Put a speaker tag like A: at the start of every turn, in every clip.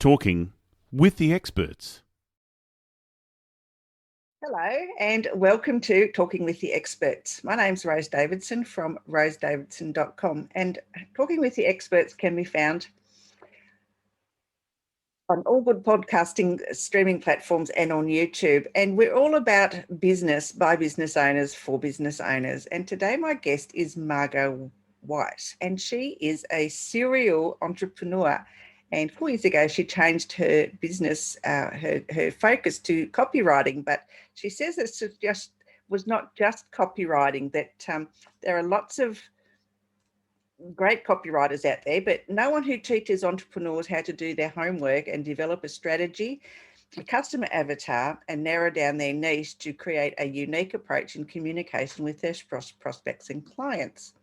A: Talking with the experts.
B: Hello and welcome to Talking with the Experts. My name's Rose Davidson from rosedavidson.com, and Talking with the Experts can be found on all good podcasting streaming platforms and on YouTube. And we're all about business by business owners for business owners. And today my guest is Margo White, and she is a serial entrepreneur. And 4 years ago, she changed her business, her focus to copywriting. But she says it just was not just copywriting, that there are lots of great copywriters out there, but no one who teaches entrepreneurs how to do their homework and develop a strategy, a customer avatar, and narrow down their niche to create a unique approach in communication with their prospects and clients.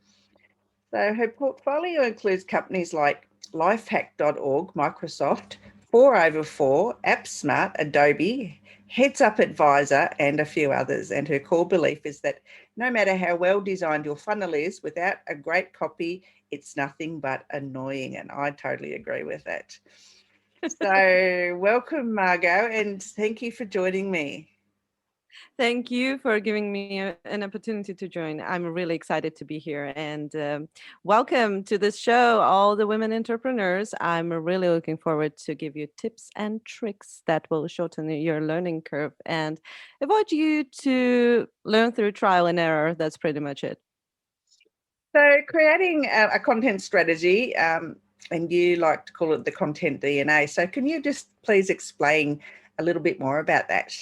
B: So her portfolio includes companies like lifehack.org, Microsoft, 4over4, AppSmart, Adobe, Heads Up Advisor, and a few others. And her core belief is that no matter how well designed your funnel is, without a great copy, it's nothing but annoying. And I totally agree with that. So welcome, Margo, and thank you for joining me.
C: Thank you for giving me an opportunity to join. I'm really excited to be here, and welcome to this show, all the women entrepreneurs. I'm really looking forward to give you tips and tricks that will shorten your learning curve and avoid you to learn through trial and error. That's pretty much it.
B: So creating a content strategy, and you like to call it the content DNA. So can you just please explain a little bit more about that?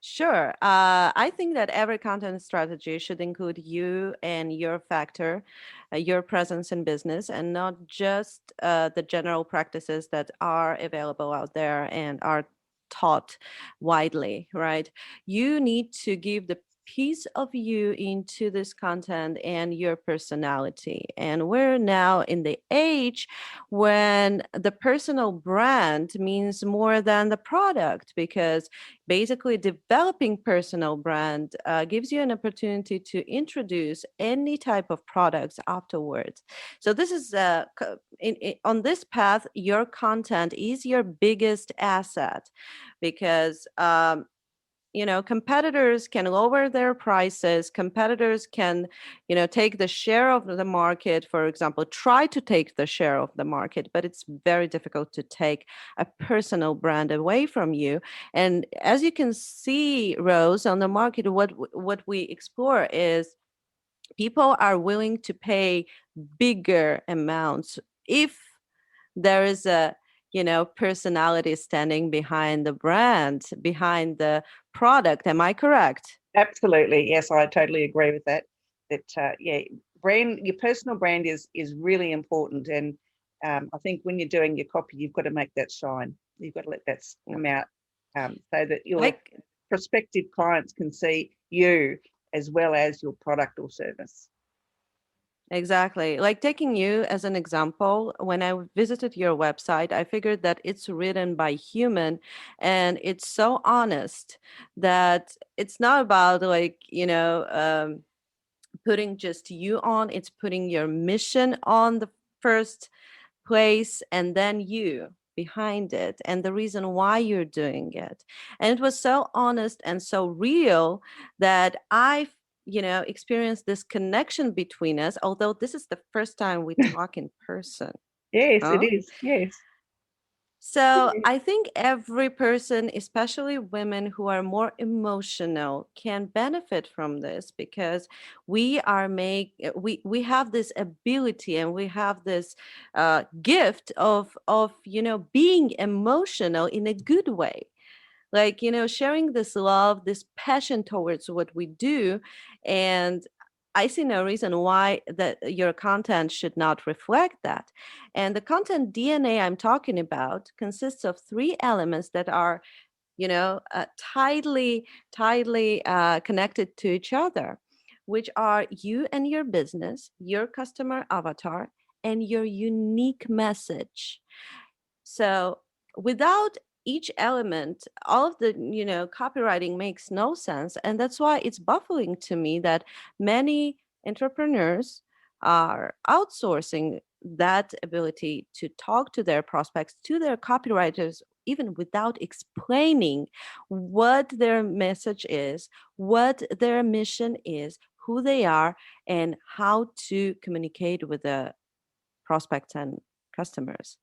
C: Sure. I think that every content strategy should include you and your factor, your presence in business, and not just the general practices that are available out there and are taught widely, right? You need to give the piece of you into this content and your personality. And we're now in the age when the personal brand means more than the product, because basically developing personal brand gives you an opportunity to introduce any type of products afterwards. So this is on this path, your content is your biggest asset, because competitors can lower their prices. Competitors can, take the share of the market, for example, try to take the share of the market, but it's very difficult to take a personal brand away from you. And as you can see, Rose, on the market, what we explore is people are willing to pay bigger amounts if there is a personality standing behind the brand, behind the product. Am I correct?
B: Absolutely. Yes, I totally agree with that. Your personal brand is really important. And I think when you're doing your copy, you've got to make that shine. You've got to let that come out, so that your prospective clients can see you as well as your product or service.
C: Exactly. Like taking you as an example, when I visited your website, I figured that it's written by human and it's so honest that it's not about putting just you on, it's putting your mission on the first place and then you behind it and the reason why you're doing it. And it was so honest and so real that I experienced this connection between us, although this is the first time we talk in person.
B: Yes, it
C: Huh?
B: is. Yes.
C: So I think every person, especially women who are more emotional, can benefit from this, because we have this ability and we have this gift of being emotional in a good way, like sharing this love, this passion towards what we do. And I see no reason why that your content should not reflect that. And the content DNA I'm talking about consists of three elements that are tightly connected to each other, which are you and your business, your customer avatar, and your unique message. So without each element, all of the copywriting makes no sense. And that's why it's baffling to me that many entrepreneurs are outsourcing that ability to talk to their prospects, to their copywriters, even without explaining what their message is, what their mission is, who they are, and how to communicate with the prospects and customers.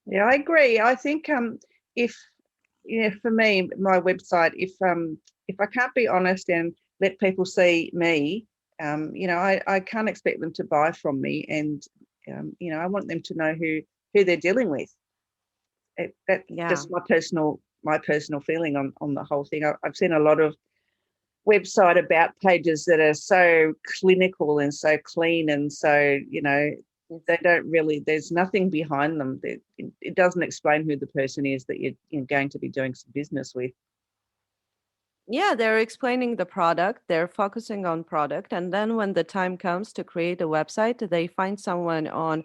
B: Yeah, I agree. I think if for me, my website, if I can't be honest and let people see me, I can't expect them to buy from me, and I want them to know who they're dealing with. That's
C: Yeah.
B: just my personal feeling on the whole thing. I've seen a lot of website about pages that are so clinical and so clean, and so they don't really, there's nothing behind them. It doesn't explain who the person is that you're going to be doing some business with.
C: Yeah, they're explaining the product, they're focusing on product, and then when the time comes to create a website, they find someone on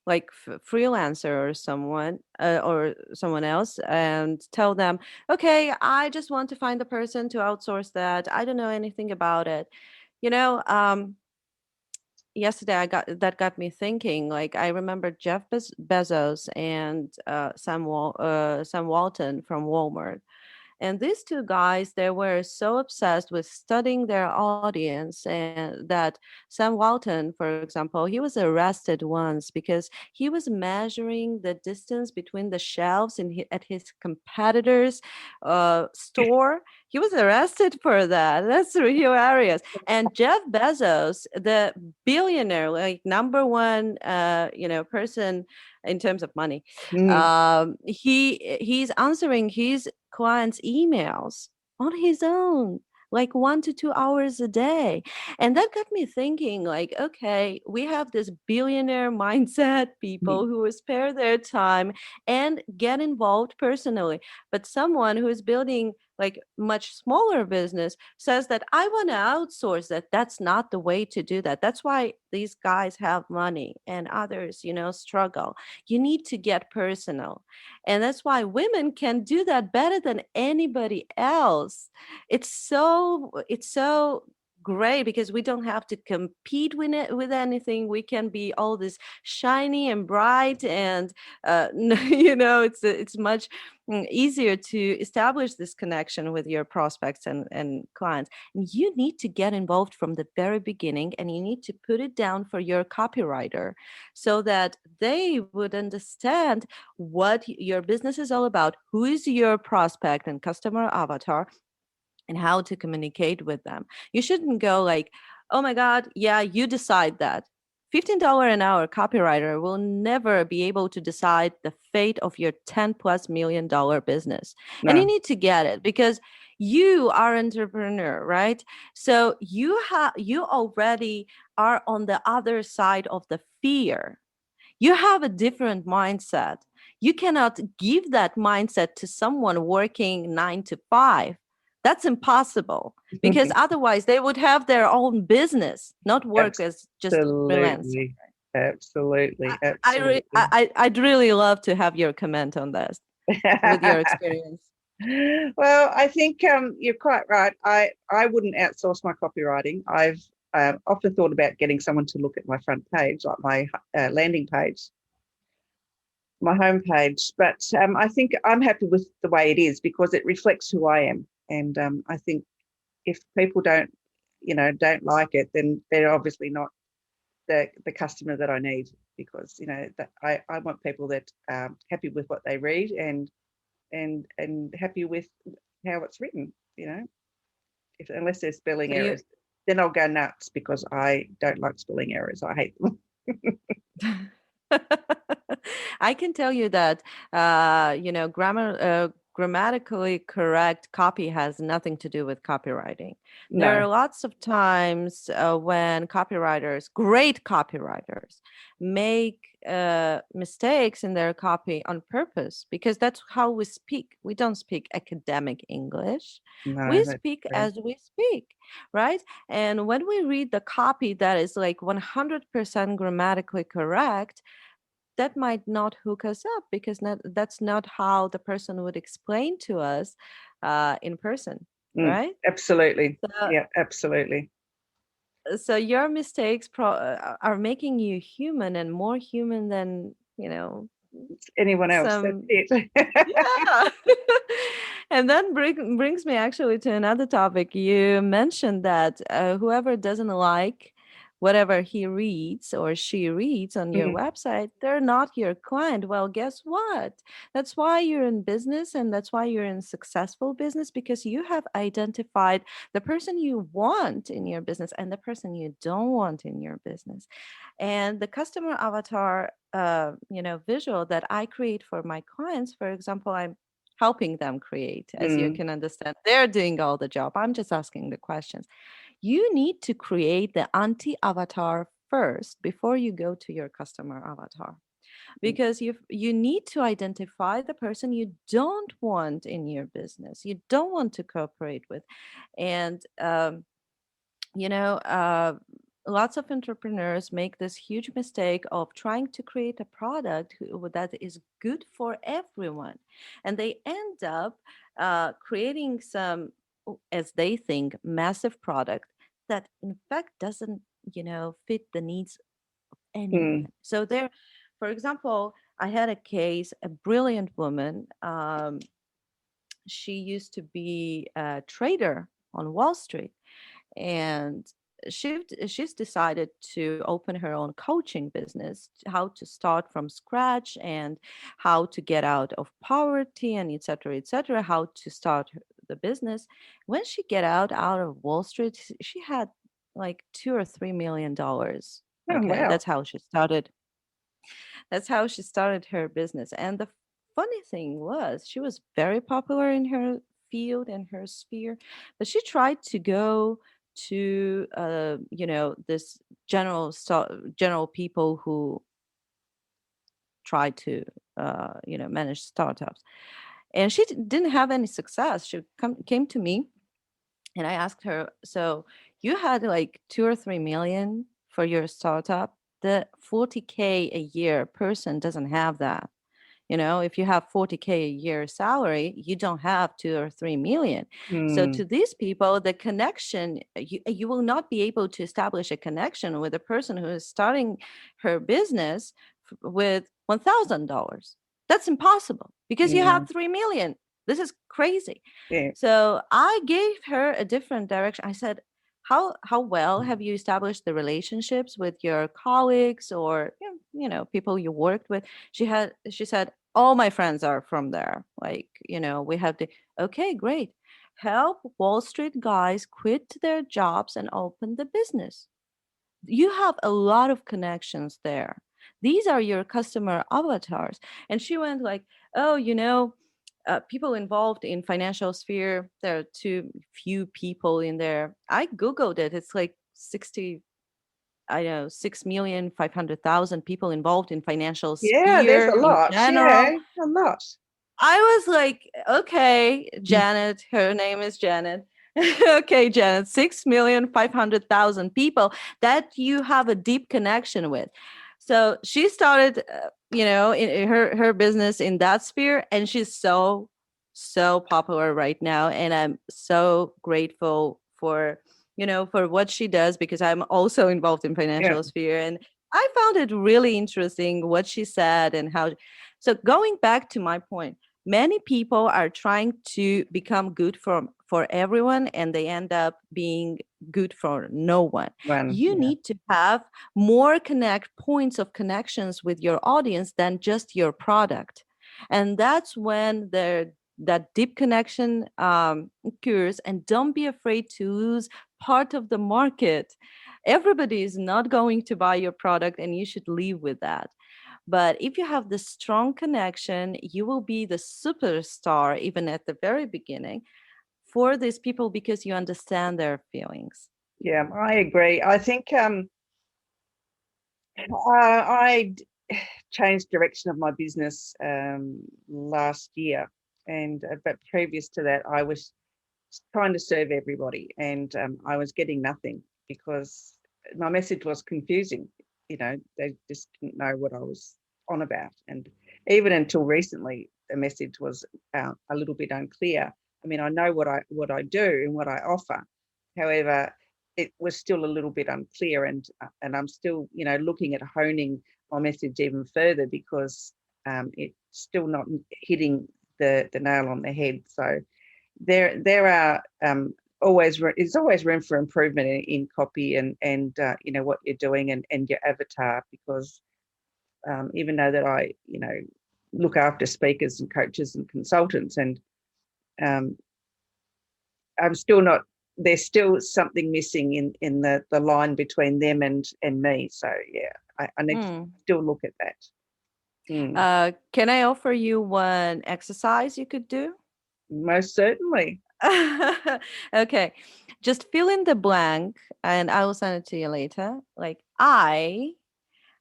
C: like freelancer or someone else and tell them, okay, I just want to find a person to outsource that. I don't know anything about it. You know, yesterday that got me thinking. Like I remember Jeff Bezos and Sam Walton from Walmart. And these two guys, they were so obsessed with studying their audience, and that Sam Walton, for example, he was arrested once because he was measuring the distance between the shelves at his competitor's store. He was arrested for that. That's really hilarious. And Jeff Bezos, the billionaire, like number one, person in terms of money,
B: Mm.
C: he's answering his clients' emails on his own, like 1 to 2 hours a day. And that got me thinking, like, okay, we have this billionaire mindset people who will spare their time and get involved personally. But someone who is building like much smaller business says that I want to outsource that. That's not the way to do that. That's why these guys have money and others, struggle. You need to get personal. And that's why women can do that better than anybody else. It's so great because we don't have to compete with anything. We can be all this shiny and bright, and it's much easier to establish this connection with your prospects and clients. And you need to get involved from the very beginning, and you need to put it down for your copywriter so that they would understand what your business is all about, who is your prospect and customer avatar, and how to communicate with them. You shouldn't go like, oh my God, yeah, you decide that. $15 an hour copywriter will never be able to decide the fate of your $10+ million business. And you
B: No.
C: need to get it because you are entrepreneur, right? So you already are on the other side of the fear. You have a different mindset. You cannot give that mindset to someone working 9 to 5. That's impossible because otherwise they would have their own business, not work as just a freelancer.
B: Absolutely. Absolutely.
C: I'd really love to have your comment on this with your experience.
B: Well, I think you're quite right. I wouldn't outsource my copywriting. I've often thought about getting someone to look at my front page, like my landing page, my home page. But I think I'm happy with the way it is because it reflects who I am. And I think if people don't like it, then they're obviously not the customer that I need, because that I want people that are happy with what they read and happy with how it's written. Unless there's spelling
C: So you
B: errors, then I'll go nuts because I don't like spelling errors. I hate them.
C: I can tell you that grammatically correct copy has nothing to do with copywriting. There
B: No.
C: are lots of times when great copywriters, make mistakes in their copy on purpose because that's how we speak. We don't speak academic English.
B: No,
C: We
B: that's
C: speak
B: true.
C: as we speak, right? And when we read the copy that is like 100% grammatically correct, that might not hook us up because that's not how the person would explain to us in person, right?
B: Absolutely.
C: So
B: Yeah, absolutely.
C: So your mistakes are making you human and more human than,
B: Anyone else. That's
C: some.
B: it.
C: Yeah. And then brings me actually to another topic. You mentioned that whoever doesn't like whatever he reads or she reads on your
B: Mm,
C: website, they're not your client. Well, guess what? That's why you're in business, and that's why you're in successful business, because you have identified the person you want in your business and the person you don't want in your business. And the customer avatar visual that I create for my clients, for example, I'm helping them create, as you
B: mm,
C: can understand, they're doing all the job, I'm just asking the questions. You need to create the anti avatar first before you go to your customer avatar,
B: mm,
C: because you need to identify the person you don't want in your business, you don't want to cooperate with. And you know, lots of entrepreneurs make this huge mistake of trying to create a product that is good for everyone. And they end up creating some, as they think, massive product that in fact doesn't, fit the needs of
B: mm.
C: anyone. So there, for example, I had a case, a brilliant woman. She used to be a trader on Wall Street, and she's decided to open her own coaching business, how to start from scratch and how to get out of poverty, and etc., how to start the business. When she get out of Wall Street, she had like $2 or $3 million.
B: Oh,
C: Okay,
B: wow.
C: that's how she started her business. And the funny thing was, she was very popular in her field and her sphere, but she tried to go to this general people who try to manage startups, and she didn't have any success. She came to me, and I asked her, so you had like 2 or 3 million for your startup. The 40K a year person doesn't have that. If you have 40K a year salary, you don't have 2 or 3 million. So
B: Mm,
C: to these people, the connection, you will not be able to establish a connection with a person who is starting her business with $1,000. That's impossible because you have
B: mm,
C: 3 million. This is crazy.
B: yeah.
C: So I gave her a different direction. I said, how well have you established the relationships with your colleagues or people you worked with? She said, all my friends are from there. Like, we have the, okay, great. Help Wall Street guys quit their jobs and open the business. You have a lot of connections there. These are your customer avatars. And she went like, oh, people involved in financial sphere, there are too few people in there. I Googled it. It's like 60, I know, 6,500,000 people involved in financial
B: Yeah, there's
C: sphere
B: a
C: in
B: lot.
C: general.
B: Yeah, a lot.
C: I was like, okay,
B: Mm,
C: Janet, her name is Janet. Okay, Janet, 6,500,000 people that you have a deep connection with. So she started, in her business in that sphere, and she's so popular right now. And I'm so grateful for what she does, because I'm also involved in
B: yeah.
C: financial sphere, and I found it really interesting what she said and how. So going back to my point, many people are trying to become good for everyone, and they end up being good for no one.
B: One.
C: You
B: Yeah.
C: need to have more connect points of connections with your audience than just your product, and that's when that deep connection occurs. And don't be afraid to lose part of the market. Everybody is not going to buy your product, and you should leave with that. But if you have the strong connection, you will be the superstar even at the very beginning for these people, because you understand their feelings.
B: Yeah, I agree. I think changed direction of my business last year, and but previous to that, I was trying to serve everybody, and I was getting nothing because my message was confusing. They just didn't know what I was on about, and even until recently, the message was a little bit unclear. I mean, I know what I do and what I offer. However, it was still a little bit unclear, and I'm still, looking at honing my message even further, because it's still not hitting the nail on the head. So there are there's always room for improvement in copy and what you're doing and your avatar, because even though that I look after speakers and coaches and consultants, and I'm still not. There's still something missing in the line between them and me. So yeah, I need to still look at that.
C: Can I offer you one exercise you could do?
B: Most certainly.
C: Okay, just fill in the blank, and I will send it to you later. Like, I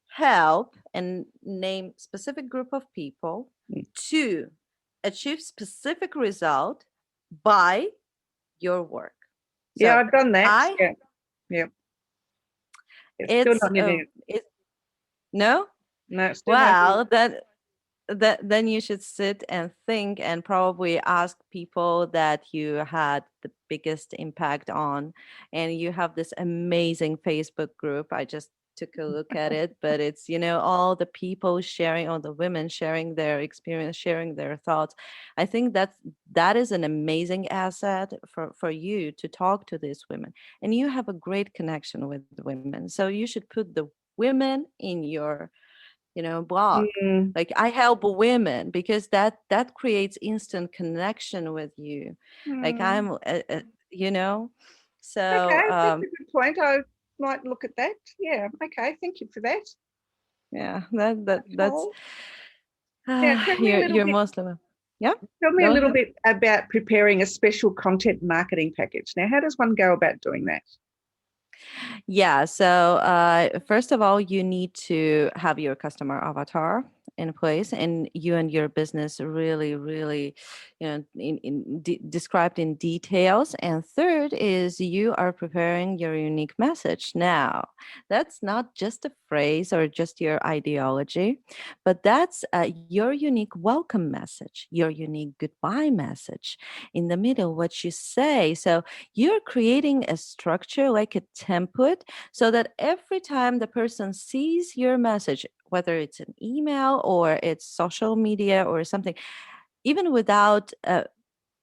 C: help and name specific group of people to achieve specific result by your work.
B: Yeah, I've done that. Yeah. It's still not hitting it.
C: No?
B: No, it's still
C: well, then you should sit and think and probably ask people that you had the biggest impact on. And you have this amazing Facebook group. I just took a look at it, but it's, all the people sharing, all the women sharing their experience, sharing their thoughts. I think that is an amazing asset for you to talk to these women. And you have a great connection with the women. So you should put the women in your blog. Like, I help women, because that creates instant connection with you. Like, I'm so
B: okay, that's a good point. I might look at that. Yeah, okay, thank you for that.
C: Yeah, that's you're Muslim. Yeah,
B: tell me a little bit about preparing a special content marketing package. Now, how does one go about doing that?
C: Yeah. So first of all, you need to have your customer avatar in place, and you and your business really, really, described in details. And third is you are preparing your unique message. Now, that's not just a phrase or just your ideology, but that's your unique welcome message, your unique goodbye message. In the middle, what you say. So you're creating a structure, like a template, so that every time the person sees your message, whether it's an email or it's social media or something, even without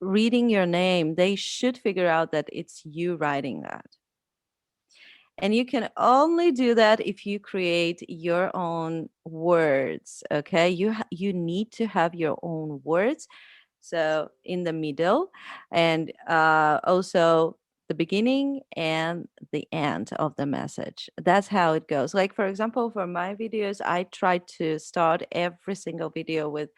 C: reading your name, they should figure out that it's you writing that. And you can only do that if you create your own words. Okay, you need to have your own words. So in the middle, and also the beginning and the end of the message. That's how it goes. Like, for example, for my videos, I try to start every single video with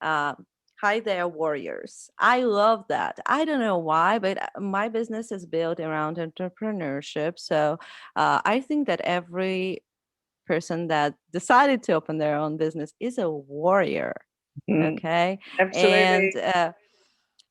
C: hi there, warriors. I love that. I don't know why, but my business is built around entrepreneurship. So I think that every person that decided to open their own business is a warrior. Okay.
B: Absolutely.
C: And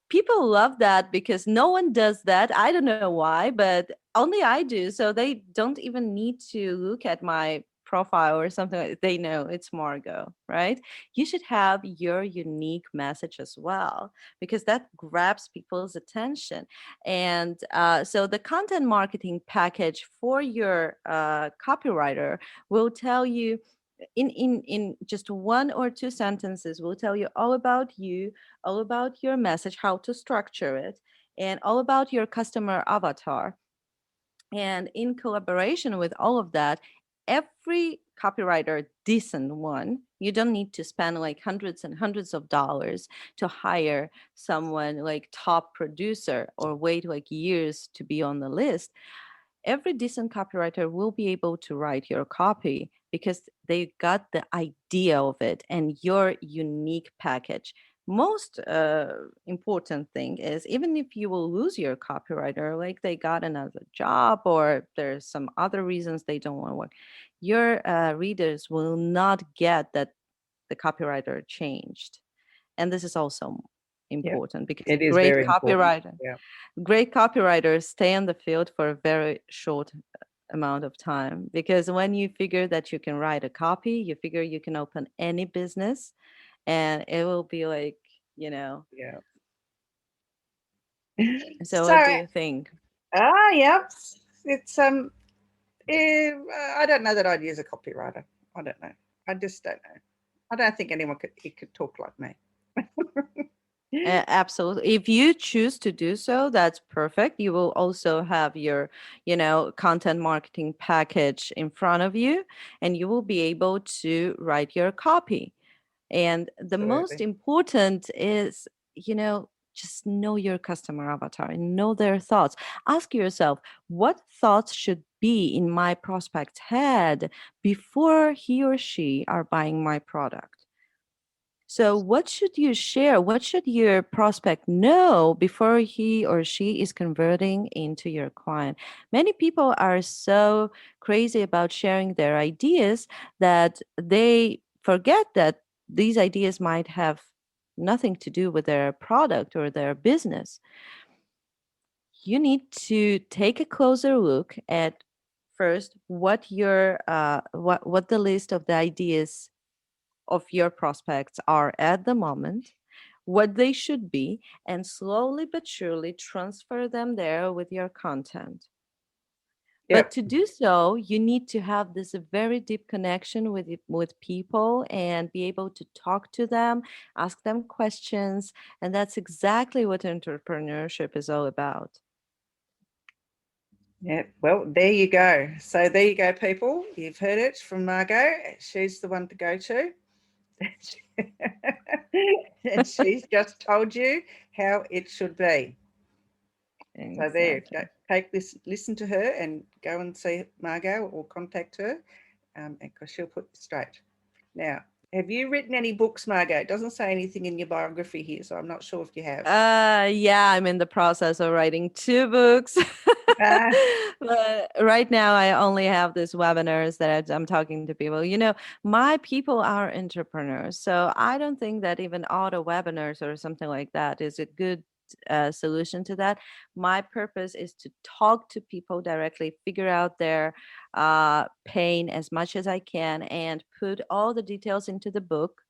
C: people love that, because no one does that. I don't know why, but only I do. So they don't even need to look at my profile or something. They know it's Margo, right? You should have your unique message as well, because that grabs people's attention. And so the content marketing package for your copywriter will tell you in just one or two sentences, will tell you all about you, all about your message, how to structure it, and all about your customer avatar. And in collaboration with all of that, every copywriter, decent one, you don't need to spend like hundreds and hundreds of dollars to hire someone like top producer or wait like years to be on the list. Every decent copywriter will be able to write your copy, because they got the idea of it and your unique package. Most important thing is, even if you will lose your copywriter, like they got another job or there's some other reasons they don't want to work, your readers will not get that the copywriter changed. And this is also important, because
B: it is very important.
C: Great copywriters stay in the field for a very short amount of time, because when you figure that you can write a copy, you figure you can open any business, and it will be like, So what do you think?
B: Yep. it's I don't know that I'd use a copywriter. I don't know. I just don't know. I don't think anyone could talk like me.
C: Absolutely. If you choose to do so, that's perfect. You will also have your, content marketing package in front of you, and you will be able to write your copy. And the most
B: Absolutely.
C: important is, just know your customer avatar and know their thoughts. Ask yourself, what thoughts should be in my prospect's head before he or she are buying my product? So, what should you share? What should your prospect know before he or she is converting into your client? Many people are so crazy about sharing their ideas that they forget that these ideas might have nothing to do with their product or their business. You need to take a closer look at first what the list of the ideas of your prospects are at the moment, what they should be, and slowly but surely transfer them there with your content. But
B: Yep.
C: to do so, you need to have this very deep connection with people and be able to talk to them, ask them questions, and that's exactly what entrepreneurship is all about.
B: Yeah, well, there you go. So there you go, people. You've heard it from Margo. She's the one to go to. And she's just told you how it should be. So there,
C: Exactly.
B: take this, listen to her and go and see Margo or contact her because she'll put you straight. Now, have you written any books, Margo? It doesn't say anything in your biography here, so I'm not sure if you have.
C: Yeah, I'm in the process of writing 2 books.
B: Ah,
C: But right now I only have these webinars that I'm talking to people. My people are entrepreneurs. So I don't think that even auto webinars or something like that is a good solution to that. My purpose is to talk to people directly, figure out their pain as much as I can, and put all the details into the book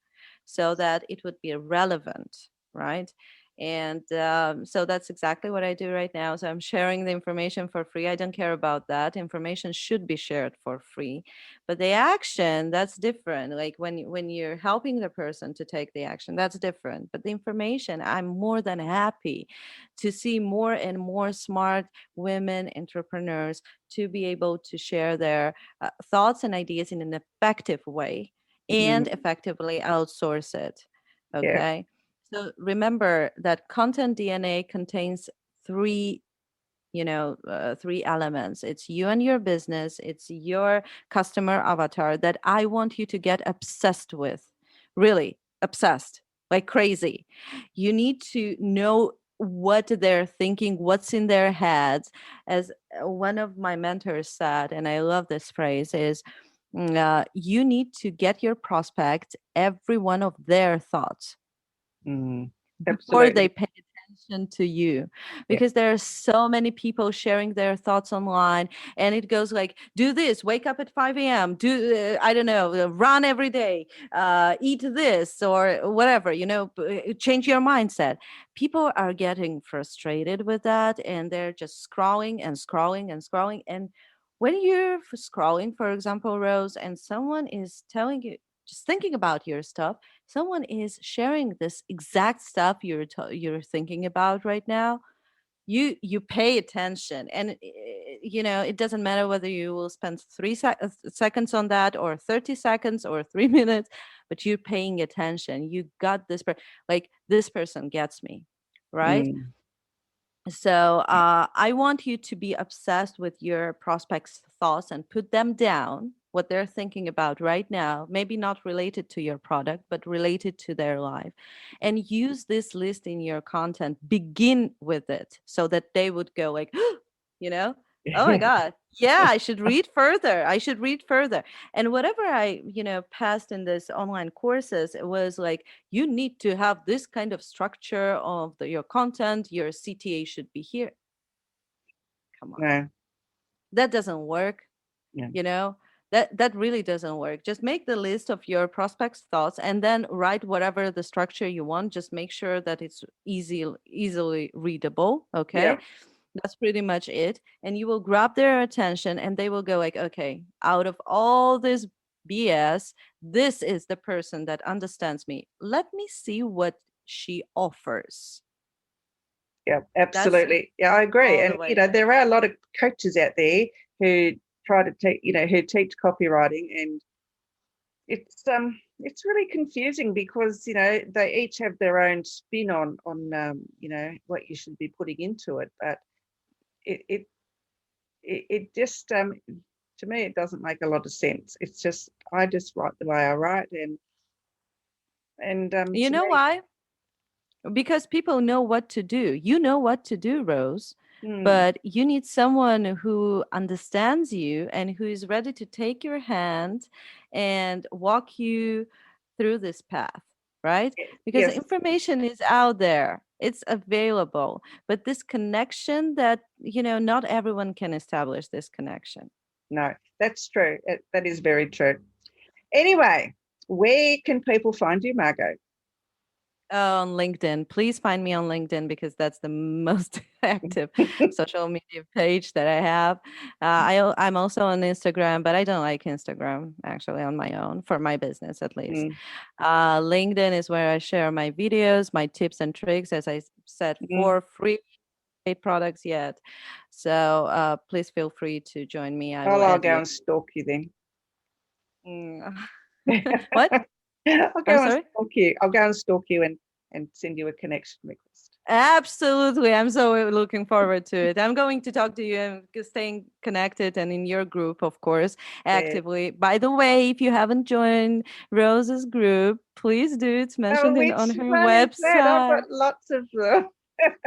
C: so that it would be relevant, right? And so that's exactly what I do right now. So I'm sharing the information for free. I don't care about that. Information should be shared for free, but the action, that's different. Like when you're helping the person to take the action, that's different. But the information, I'm more than happy to see more and more smart women entrepreneurs to be able to share their thoughts and ideas in an effective way and
B: mm,
C: effectively outsource it.
B: yeah.
C: Okay. So remember that content DNA contains three, 3 elements. It's you and your business. It's your customer avatar that I want you to get obsessed with, really obsessed, like crazy. You need to know what they're thinking, what's in their heads. As one of my mentors said, and I love this phrase, is you need to get your prospect every one of their thoughts
B: Mm,
C: before they
B: absolutely.
C: pay attention to you,
B: Yeah.
C: because there are so many people sharing their thoughts online, and it goes like, do this, wake up at 5 a.m., do I don't know, run every day, eat this or whatever, change your mindset. People are getting frustrated with that, and they're just scrolling and scrolling and scrolling. And when you're scrolling, for example, Rose, and someone is telling you, just thinking about your stuff, someone is sharing this exact stuff you're thinking about right now, you pay attention. And it doesn't matter whether you will spend seconds on that, or 30 seconds, or 3 minutes, but you're paying attention. You got this like, this person gets me, right?
B: Mm,
C: So I want you to be obsessed with your prospects' thoughts and put them down, what they're thinking about right now, maybe not related to your product, but related to their life. And use this list in your content. Begin with it so that they would go like, you know, oh my God, yeah, I should read further. I should read further. And whatever I, passed in this online courses, it was like, you need to have this kind of structure of your content. Your CTA should be here. Come on.
B: no.
C: That doesn't work,
B: Yeah.
C: you know? That really doesn't work. Just make the list of your prospects' thoughts and then write whatever the structure you want. Just make sure that it's easily readable,
B: Yeah.
C: okay? That's pretty much it. And you will grab their attention and they will go like, okay, out of all this BS, this is the person that understands me. Let me see what she offers.
B: Yeah,
C: That's
B: absolutely. Yeah, I agree.
C: all the
B: And
C: way.
B: there are a lot of coaches out there who try to teach, who teach copywriting, and it's really confusing because they each have their own spin on what you should be putting into it, but it it it just to me it doesn't make a lot of sense. It's just I just write the way I write, and
C: You
B: to
C: know
B: me,
C: why? Because people know what to do. You know what to do, Rose,
B: mm,
C: but you need someone who understands you and who is ready to take your hand and walk you through this path, right? Because the
B: yes,
C: information is out there, it's available, but this connection that, not everyone can establish this connection.
B: no, that's true. That is very true. Anyway, where can people find you, Margo?
C: On LinkedIn. Please find me on LinkedIn because that's the most active social media page that I have. I'm also on Instagram, but I don't like Instagram actually on my own for my business at least.
B: Mm,
C: LinkedIn is where I share my videos, my tips and tricks, as I said,
B: mm.
C: for free. Paid products yet. So please feel free to join me. I will
B: I'll
C: add
B: go
C: you.
B: and stalk you then.
C: Mm. What?
B: I'll
C: I'm
B: go and
C: sorry?
B: stalk you. I'll go and stalk you and send you a connection request.
C: Absolutely. I'm so looking forward to it. I'm going to talk to you and staying connected and in your group, of course,
B: Yeah.
C: actively. By the way, if you haven't joined Rose's group, please do. It's
B: Oh,
C: mentioned on
B: which
C: her
B: one is that? I've
C: website.
B: got lots of them.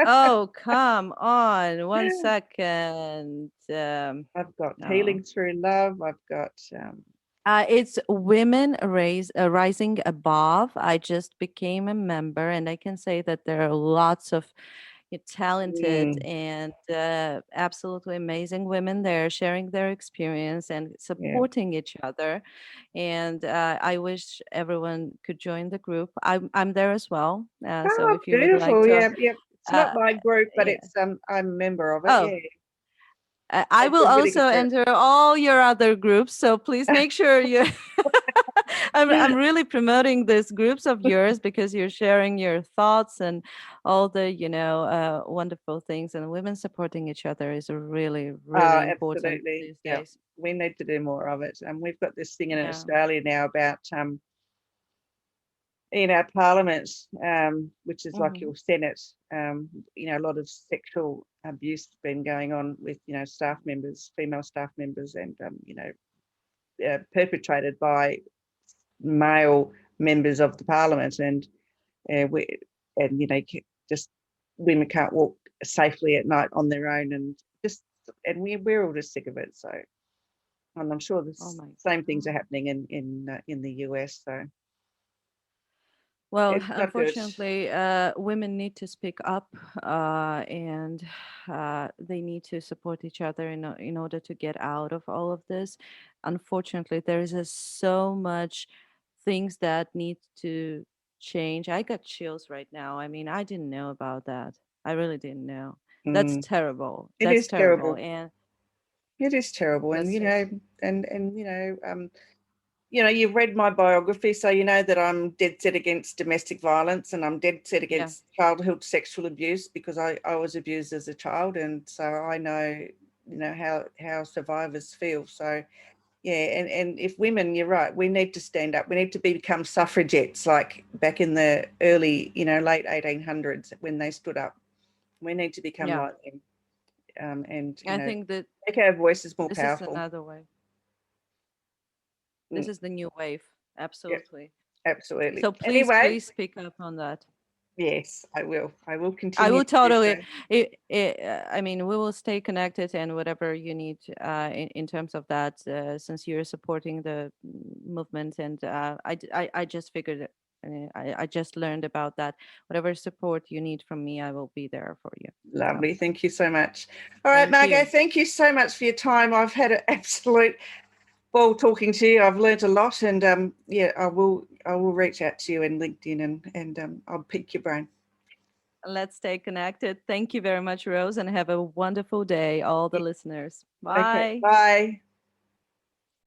C: Oh, come on. 1 second.
B: I've got
C: Oh.
B: Healing Through Love. I've got
C: It's Women Rising Above. I just became a member, and I can say that there are lots of talented
B: mm,
C: and absolutely amazing women there sharing their experience and
B: yeah.
C: supporting each other. And I wish everyone could join the group. I'm there as well. So
B: Oh,
C: if you would like
B: beautiful.
C: to,
B: Yeah, yeah. It's not
C: uh,
B: my group, but
C: yeah.
B: it's I'm a member of it.
C: Oh,
B: Yeah.
C: I
B: It's
C: will
B: a really good
C: also
B: group.
C: enter all your other groups. So please make sure you. I'm really promoting these groups of yours because you're sharing your thoughts and all the wonderful things, and women supporting each other is really really important
B: Absolutely.
C: these
B: Yeah.
C: days.
B: We need to do more of it. And we've got this thing in
C: Yeah.
B: Australia now about in our parliament, which is like
C: Hmm.
B: your Senate, a lot of sexual abuse has been going on with, staff members, female staff members, and, perpetrated by male members of the parliament. And we, and, just women can't walk safely at night on their own, and we're all just sick of it. So, and I'm sure the
C: Oh my
B: same things are
C: God.
B: happening in the US. So
C: Well,
B: it's not good.
C: unfortunately, women need to speak up, and they need to support each other in order to get out of all of this. Unfortunately, there is so much things that need to change. I got chills right now. I mean, I didn't know about that. I really didn't know. That's
B: Mm.
C: terrible.
B: It
C: That's
B: is
C: terrible.
B: terrible.
C: And
B: It is terrible, and
C: that's so.
B: you've read my biography, so you know that I'm dead set against domestic violence, and I'm dead set
C: Yeah.
B: against childhood sexual abuse because I was abused as a child, and so I know how survivors feel. So yeah, and if women, you're right, we need to stand up. We need to become suffragettes, like back in the early, late 1800s when they stood up. We need to become
C: Yeah.
B: like them, and
C: I think that
B: make our voices more
C: this is
B: powerful.
C: another way. This
B: Mm,
C: is the new wave.
B: yeah,
C: Absolutely.
B: absolutely.
C: So please,
B: Anyway,
C: please speak up on that.
B: yes, I will. I will
C: I
B: continue
C: will
B: to do so.
C: totally. I mean, we will stay connected and whatever you need in terms of that, since you're supporting the movement. And I just figured it. I just learned about that. Whatever support you need from me, I will be there for you. So
B: Lovely. Thank you so much. All right,
C: thank
B: Margo,
C: you.
B: thank you so much for your time. I've had an absolute ball talking to you. I've learnt a lot, and yeah, I will reach out to you in LinkedIn, and I'll pick your brain.
C: Let's stay connected. Thank you very much, Rose, and have a wonderful day, all the listeners.
B: Okay,
C: Bye.
B: bye.